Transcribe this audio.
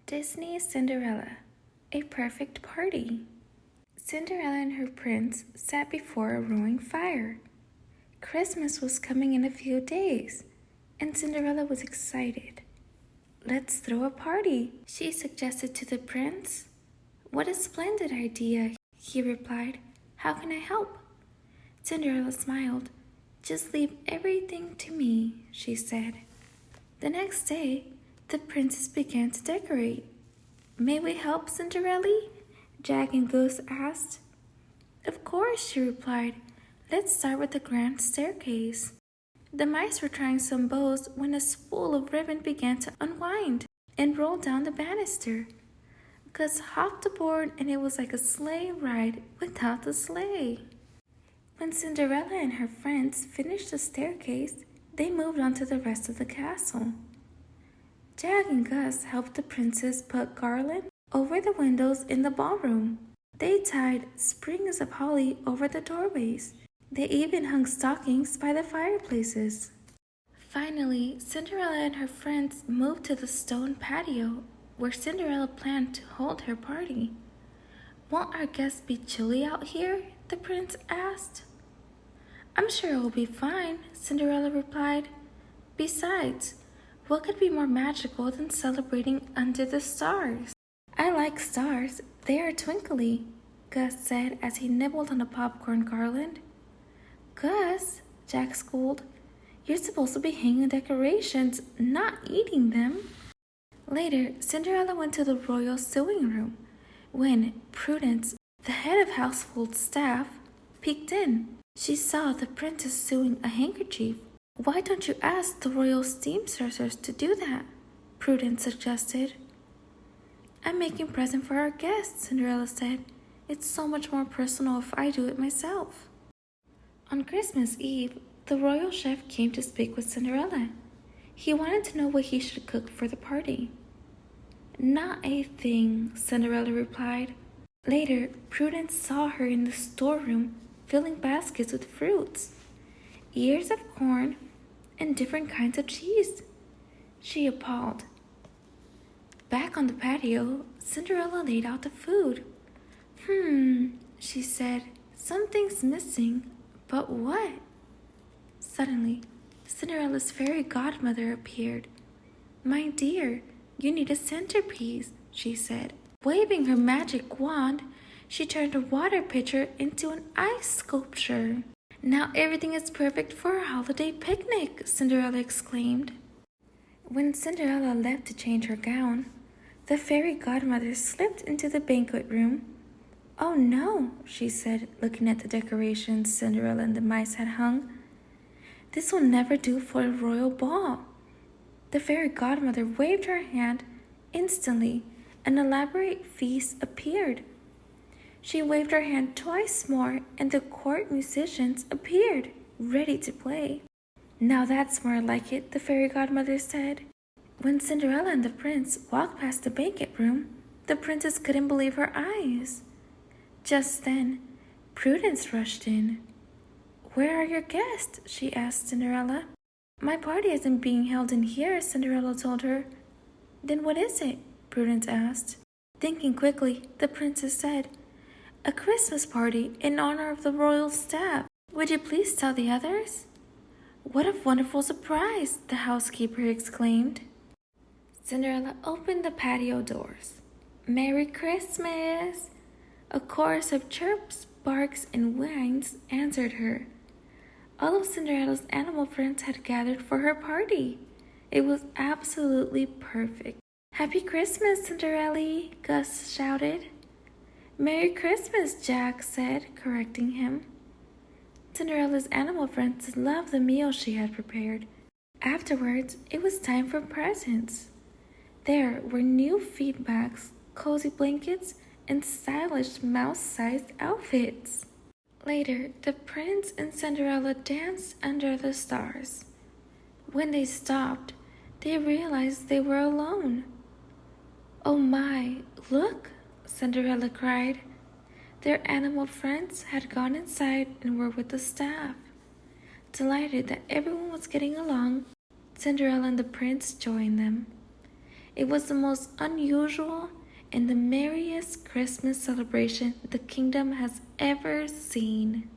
Disney's Cinderella, a perfect party. Cinderella and her prince sat before a roaring fire. Christmas was coming in a few days, and Cinderella was excited. "Let's throw a party," she suggested to the prince. "What a splendid idea," he replied. "How can I help?" Cinderella smiled. "Just leave everything to me," she said. The next day, the princess began to decorate. "May we help, Cinderella?" Jack and Goose asked. "Of course," she replied. "Let's start with the grand staircase." The mice were trying some bows when a spool of ribbon began to unwind and roll down the banister. Gus hopped aboard, and it was like a sleigh ride without the sleigh. When Cinderella and her friends finished the staircase, they moved on to the rest of the castle. Jack and Gus helped the princess put garland over the windows in the ballroom. They tied sprigs of holly over the doorways. They even hung stockings by the fireplaces. Finally, Cinderella and her friends moved to the stone patio where Cinderella planned to hold her party. "Won't our guests be chilly out here?" the prince asked. "I'm sure it will be fine," Cinderella replied. "Besides, what could be more magical than celebrating under the stars?" "I like stars. They are twinkly," Gus said as he nibbled on a popcorn garland. "Gus," Jack scolded, "you're supposed to be hanging decorations, not eating them." Later, Cinderella went to the royal sewing room when Prudence, the head of household staff, peeked in. She saw the princess sewing a handkerchief. "Why don't you ask the royal seamstresses to do that?" Prudence suggested. "I'm making a present for our guests," Cinderella said. "It's so much more personal if I do it myself." On Christmas Eve, the royal chef came to speak with Cinderella. He wanted to know what he should cook for the party. "Not a thing," Cinderella replied. Later, Prudence saw her in the storeroom filling baskets with fruits, ears of corn, and different kinds of cheese. She appalled. Back on the patio, Cinderella laid out the food. She said, "Something's missing, but what?" Suddenly, Cinderella's fairy godmother appeared. "My dear, you need a centerpiece," she said. Waving her magic wand, she turned a water pitcher into an ice sculpture. "Now everything is perfect for a holiday picnic," Cinderella exclaimed. When Cinderella left to change her gown, the fairy godmother slipped into the banquet room. "Oh no," she said, looking at the decorations Cinderella and the mice had hung. "This will never do for a royal ball." The fairy godmother waved her hand. Instantly, an elaborate feast appeared. She waved her hand twice more, and the court musicians appeared, ready to play. "Now that's more like it," the fairy godmother said. When Cinderella and the prince walked past the banquet room, the princess couldn't believe her eyes. Just then, Prudence rushed in. "Where are your guests?" she asked Cinderella. "My party isn't being held in here," Cinderella told her. "Then what is it?" Prudence asked. Thinking quickly, the princess said, "A Christmas party in honor of the royal staff. Would you please tell the others?" "What a wonderful surprise!" the housekeeper exclaimed. Cinderella opened the patio doors. "Merry Christmas!" A chorus of chirps, barks, and whines answered her. All of Cinderella's animal friends had gathered for her party. It was absolutely perfect. "Happy Christmas, Cinderella!" Gus shouted. "Merry Christmas," Jack said, correcting him. Cinderella's animal friends loved the meal she had prepared. Afterwards, it was time for presents. There were new feed bags, cozy blankets, and stylish mouse-sized outfits. Later, the prince and Cinderella danced under the stars. When they stopped, they realized they were alone. "Oh my, look!" Cinderella cried. Their animal friends had gone inside and were with the staff. Delighted that everyone was getting along, Cinderella and the prince joined them. It was the most unusual and the merriest Christmas celebration the kingdom has ever seen.